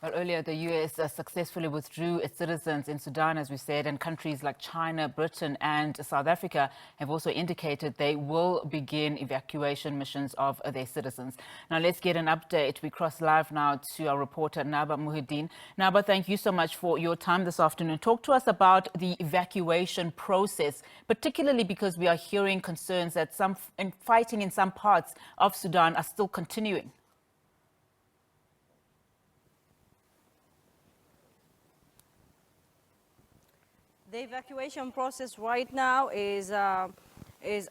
Well, earlier, the U.S. Successfully withdrew its citizens in Sudan, as we said, and countries like China, Britain and South Africa have also indicated they will begin evacuation missions of their citizens. Now, let's get an update. We cross live now to our reporter, Naba Mohiedeen. Naba, thank you so much for your time this afternoon. Talk to us about the evacuation process, particularly because we are hearing concerns that fighting in some parts of Sudan are still continuing. The evacuation process right now is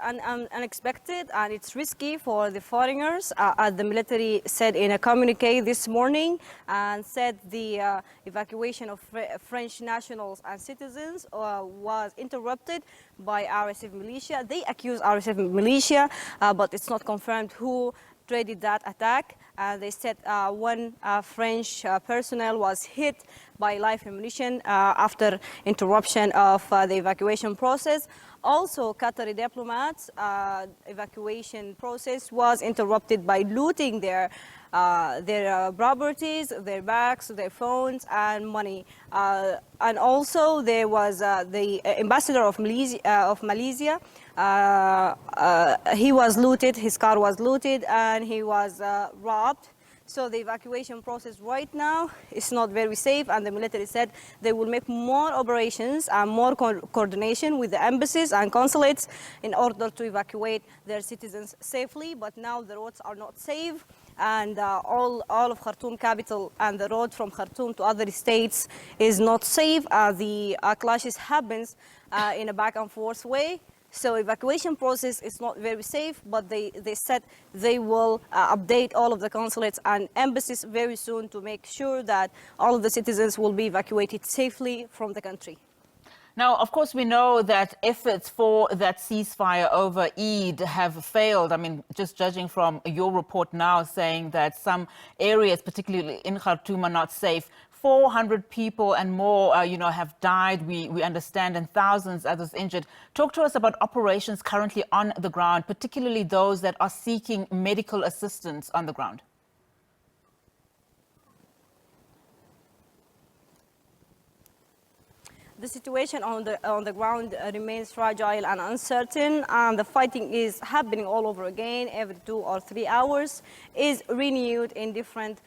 unexpected and it's risky for the foreigners, as the military said in a communique this morning, and said the evacuation of French nationals and citizens was interrupted by RSF militia. They accuse RSF militia, but it's not confirmed who traded that attack. They said one French personnel was hit by live ammunition after interruption of the evacuation process. Also, Qatari diplomats' evacuation process was interrupted by looting their properties, their bags, their phones, and money. And also, there was the ambassador of Malaysia. He was looted, his car was looted, and he was robbed. So the evacuation process right now is not very safe, and the military said they will make more operations and more coordination with the embassies and consulates in order to evacuate their citizens safely. But now the roads are not safe, and all of Khartoum capital and the road from Khartoum to other states is not safe. The clashes happens in a back and forth way. So evacuation process is not very safe, but they said they will update all of the consulates and embassies very soon to make sure that all of the citizens will be evacuated safely from the country. Now, of course, we know that efforts for that ceasefire over Eid have failed. I mean, just judging from your report now saying that some areas, particularly in Khartoum, are not safe. 400 people and more, have died, we understand, and thousands others injured. Talk to us about operations currently on the ground, particularly those that are seeking medical assistance on the ground. The situation on the ground remains fragile and uncertain, and the fighting is happening all over again every 2 or 3 hours, is renewed in different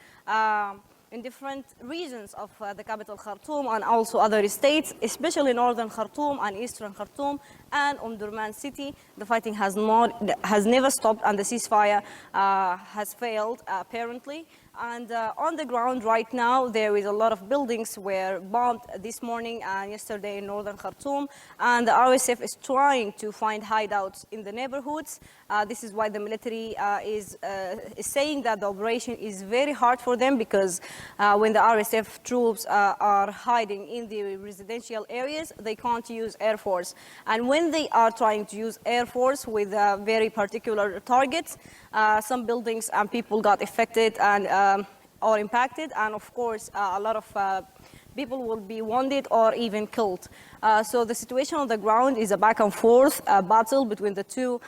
regions of the capital Khartoum and also other states, especially northern Khartoum and eastern Khartoum and Omdurman city. The fighting has never stopped, and the ceasefire has failed apparently. And on the ground right now, there is a lot of buildings were bombed this morning and yesterday in northern Khartoum, and the RSF is trying to find hideouts in the neighborhoods. This is why the military is saying that the operation is very hard for them, because when the RSF troops are hiding in the residential areas, they can't use Air Force. And when they are trying to use Air Force with very particular targets, some buildings and people got affected and or impacted, and of course a lot of people will be wounded or even killed. So the situation on the ground is a back and forth battle between the two,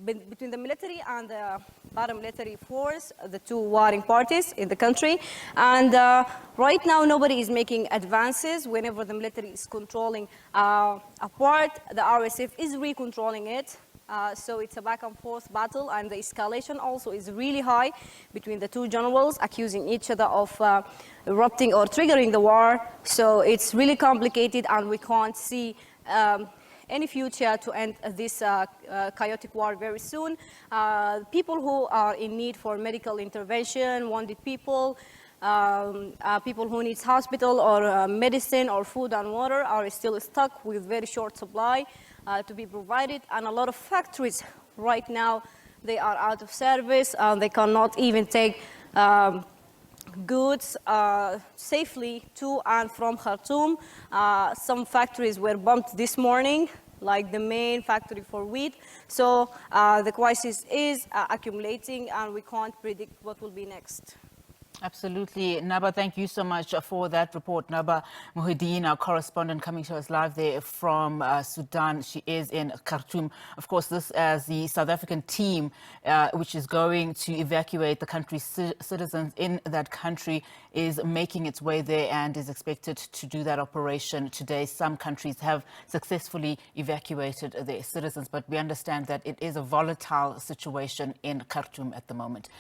between the military and the paramilitary force, the two warring parties in the country. And right now nobody is making advances. Whenever the military is controlling a part, the RSF is recontrolling it. So it's a back and forth battle, and the escalation also is really high between the two generals, accusing each other of erupting or triggering the war. So it's really complicated, and we can't see any future to end this chaotic war very soon. People who are in need for medical intervention, wounded people, people who need hospital or medicine or food and water are still stuck with very short supply to be provided, and a lot of factories right now, they are out of service. They cannot even take goods safely to and from Khartoum. Some factories were bombed this morning, like the main factory for wheat. So the crisis is accumulating, and we can't predict what will be next. Absolutely. Naba, thank you so much for that report. Naba Mohiedeen, our correspondent, coming to us live there from Sudan. She is in Khartoum. Of course, this as the South African team, which is going to evacuate the country's citizens in that country, is making its way there and is expected to do that operation today. Some countries have successfully evacuated their citizens, but we understand that it is a volatile situation in Khartoum at the moment.